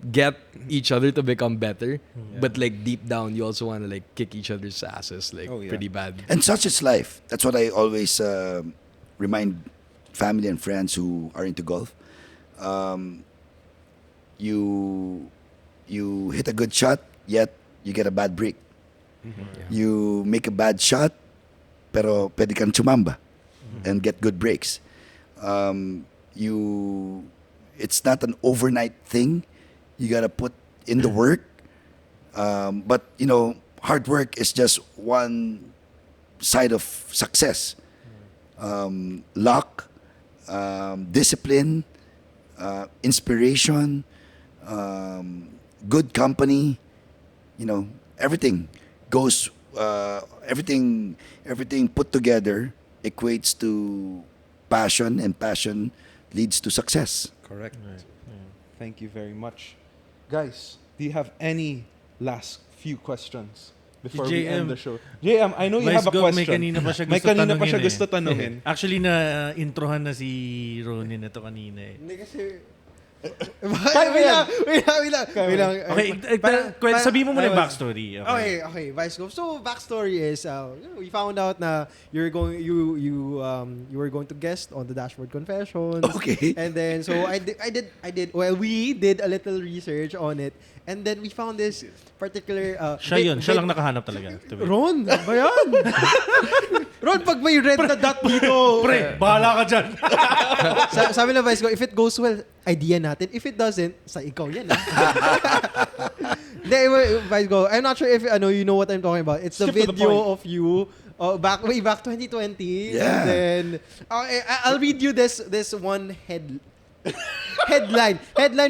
get each other to become better, but like deep down you also want to like kick each other's asses like Oh, yeah. pretty bad. And such is life. That's what I always remind family and friends who are into golf. You hit a good shot, yet you get a bad break. You make a bad shot, pero pwede kang chumamba and get good breaks. It's not an overnight thing. You gotta put in the work. But you know, hard work is just one side of success. Luck, discipline, inspiration, good company, you know, everything goes, everything put together equates to passion, and passion leads to success. Correct. Thank you very much. Guys, do you have any last few questions before we JM. end the show? JM, I know you have a Vice Gov, question. May kanina pa siya May gusto kanina pa tanungin siya eh. gusto tanungin. Actually, na-introhan na si Ronin ito kanina eh. Hindi kasi... wait lang. Okay, sabihin mo muna yung backstory. Okay, Vice Gov. So backstory is we found out na you were going to guest on the Dashboard Confessions. Okay. And then so we did a little research on it, and then we found this particular Siya lang nakahanap talaga. Ron, ba yan? Ron, pag may red na dot dito. Pre, bahala ka dyan. Sabi na Vice Gov, if it goes well, idea natin. If it doesn't, sa ikaw yan. Vice Gov, I'm not sure if you know what I'm talking about. It's the Skip to the video point. of you way back 2020. Yeah. And then I'll read you this one headline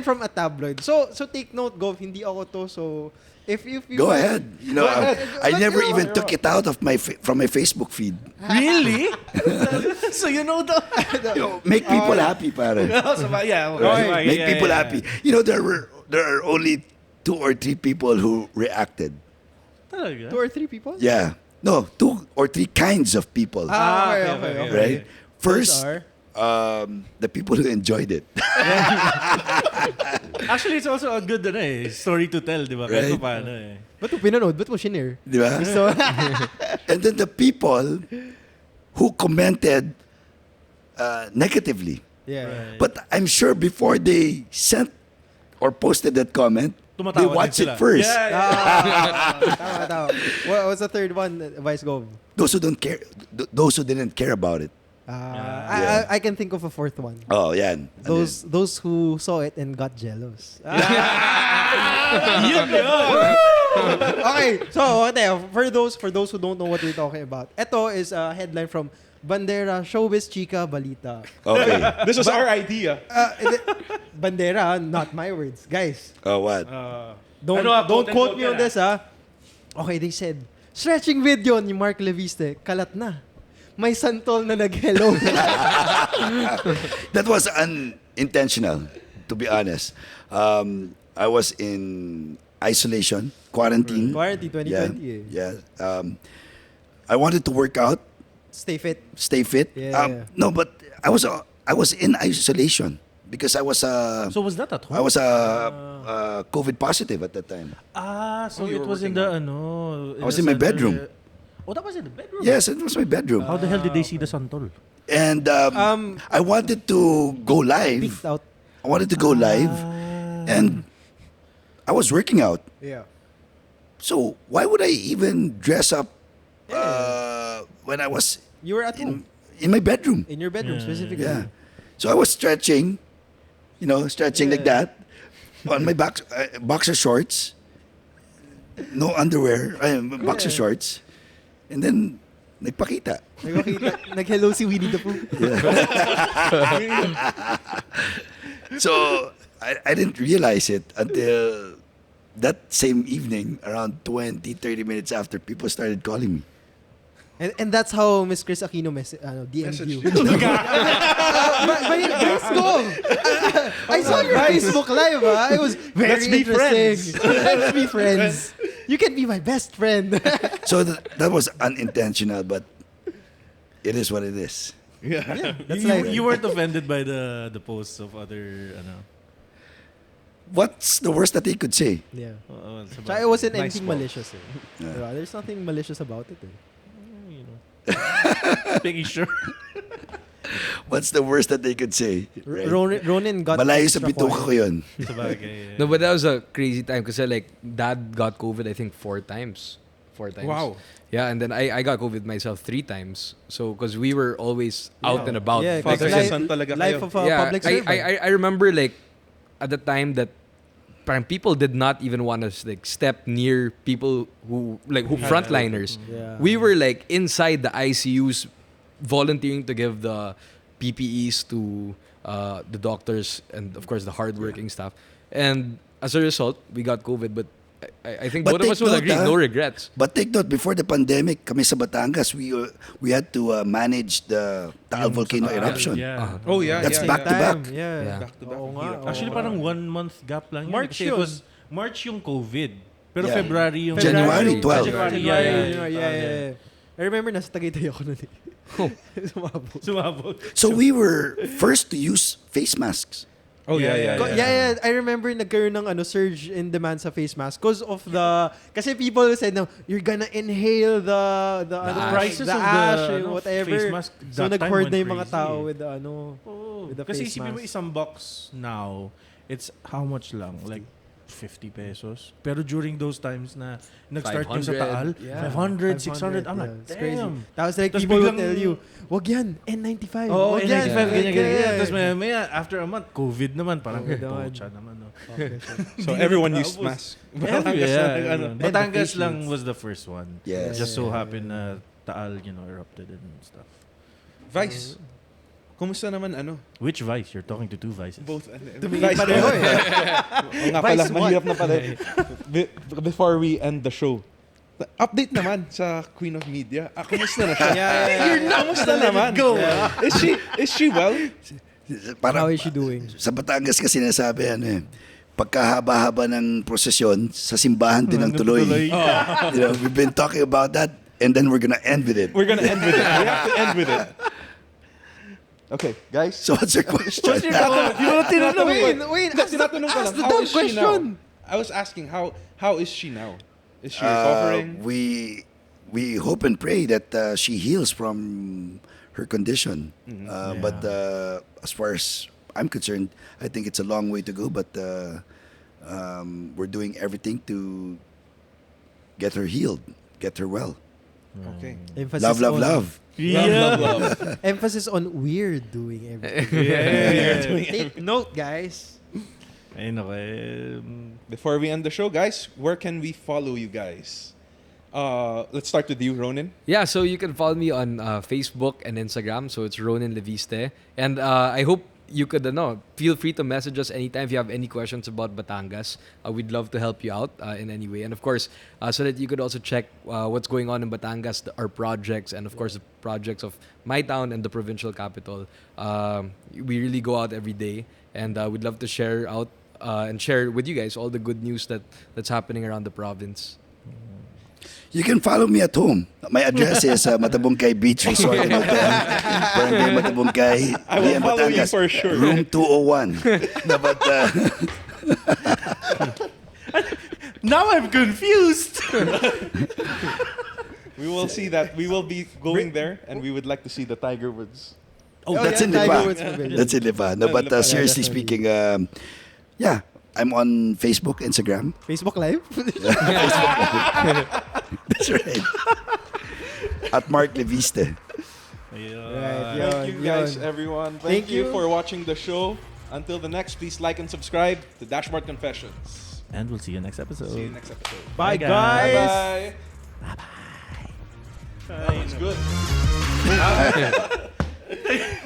from a tabloid. So take note, Gov, hindi ako to. So if you Go ahead. You know, I But never you know, even took it out of from my Facebook feed. Really? So you know the... You know, make people happy, pare. Right? Make people happy. You know, there are only 2 or 3 people who reacted. Talaga? 2 or 3 people? Yeah. No, 2 or 3 kinds of people. Okay. Right? First, Those the people who enjoyed it. Actually, it's also a good story to tell, di ba? Right. Kahit paano eh. Ba't mo pinanood? Ba't mo shinare? Di ba? So, And then the people who commented negatively. yeah. Right. But I'm sure before they sent or posted that comment, Tumatawa they din watched sila. it first. Tama. What was the third one, Vice Gov? Those who don't care, those who didn't care about it. I can think of a fourth one. Oh, yan. Those who saw it and got jealous. Okay, so for those who don't know what we're talking about, ito is a headline from Bandera Showbiz Chika Balita. Okay. This was our idea. Bandera, not my words, guys. Oh, what? Don't quote me on this, ah. Okay, they said, stretching video ni Mark Leviste, kalat na. may santol na nag-hello. That was unintentional, to be honest. I was in isolation, quarantine. Quarantine 2020 eh. Yeah. I wanted to work out, Stay fit. stay fit. Yeah. No, but I was in isolation because I was So was that at home? I was COVID positive at that time. So you it were was in working the ano. I was the in my center. bedroom. Oh, that was in the bedroom. Yes, it was my bedroom. How the hell did they see the santol? And I wanted to go live. Peaked out. I wanted to go live, and I was working out. Yeah. So why would I even dress up when I was You were at home. in my bedroom? In your bedroom specifically. Yeah. So I was stretching, stretching like that on my boxer shorts, no underwear, boxer shorts, and then nagpakita. Nag-hello si Winnie the Pooh. So I didn't realize it until that same evening, around 20, 30 minutes after, people started calling me. And that's how Miss Kris Aquino DM'd you. Let's go! I saw your Facebook Live, It was very Let's be interesting. Let's be friends. You can be my best friend. So that was unintentional, but it is what it is. Yeah. That's You weren't offended by the posts of other What's the worst that they could say? Yeah. it's So about- it wasn't Nice anything quote. malicious. Diba? There's nothing malicious about it. making sure. What's the worst that they could say? Right? Ronin got Malayo sa extra bituka point. ko yun. Sabagay, No, but that was a crazy time because like dad got COVID I think 4 times. 4 times. Wow. Yeah, and then I got COVID myself 3 times. So because we were always out and about. Yeah, Father life, and son talaga life kayo. of a public servant. I remember like at the time that parang people did not even want us like step near people who frontliners. Yeah. We were like inside the ICUs volunteering to give the PPEs to the doctors and of course the hardworking staff. And as a result, we got COVID, but I think But both of us take will note, agree, no regrets. But take note, before the pandemic, kami sa Batangas, we had to manage the Taal volcano eruption. Yeah. Oh yeah. That's yeah, back yeah. to back. Yeah. Back to back. Oo nga, Hirap. Actually, oo parang nga. 1 month gap lang yun. March Kasi yun. it was March yung COVID. Pero Yeah. February yung... January 12. January, Yeah. I remember nasa Tagaytay ako nun eh. Sumabog. Sumabog. So we were first to use face masks. Oh yeah. Yeah. I remember nagkaroon ng surge in demand sa face mask because of kasi people said na you're gonna inhale the ash. Prices the of ash the and whatever. face mask So that time nag-hoard went na yung mga crazy. tao with the with the Kasi face isipin mo mask. isang box now, it's how much lang? Like 50 pesos. Pero during those times na nag-start yung sa 500. Taal, Yeah. 500, 600, I'm yeah, like, it's crazy. damn. Tapos like Tas people will biglang- tell you, wag yan, N95. Oo, wag N95, yan. ganyan. Tapos maya, after a month, COVID naman. Parang, COVID naman. pocha naman. No? Okay, sure. So everyone used mask. Batangas Yeah, lang, ano. Batangas face lang shields. was the first one. Yes. Just so happened na Taal, erupted and stuff. Vice. Kumusta naman Which Vice? You're talking to 2 Vices. Both Tumingin pareho eh. Oo nga pala, Vice what? mahirap na pala. Before we end the show, update naman sa Queen of Media. Kumusta na siya? Kumusta naman? Go. Is she well? How is she doing? Sa Batangas kasi sinasabi, pagkahaba-haba ng prosesyon, sa simbahan din ang tuloy. We've been talking about that, and then we're gonna end with it. We're gonna end with it. We have to end with it. Okay, guys. So what's your question? Wait, Tinatanong ko lang, ask the how dumb is she now? question. I was asking, how is she now? Is she recovering? We hope and pray that she heals from her condition. But as far as I'm concerned, I think it's a long way to go. But we're doing everything to get her healed, get her well. Okay. Emphasis Love. Love. Emphasis on we're doing everything. Take note, guys. Ayun ako Before we end the show, guys, where can we follow you guys? Let's start with you, Ronin. Yeah, so you can follow me on Facebook and Instagram. So it's Ronin Leviste. And I hope you could feel free to message us anytime if you have any questions about Batangas. We'd love to help you out in any way. And of course, so that you could also check what's going on in Batangas, our projects, and of course the projects of my town and the provincial capital. We really go out every day, and we'd love to share out and share with you guys all the good news that's happening around the province. You can follow me at home. My address is Matabungkay Beach Resort and Hotel, Barangay Matabungkay, I will BM follow you Batangas, for sure. room 201. No, but, Now I'm confused. We will see that. We will be going there, and we would like to see the Tiger Woods. that's in Tiger Lipa. Woods Pavilion. That's in Lipa. No, but Lipa, seriously speaking, yeah, I'm on Facebook, Instagram. Facebook Live? That's right. At Mark Leviste. Right, Thank you guys, everyone. Thank you for watching the show. Until the next, please like and subscribe to Dashboard Confessions. And we'll see you next episode. See you next episode. Bye, guys. guys. Bye. That was good.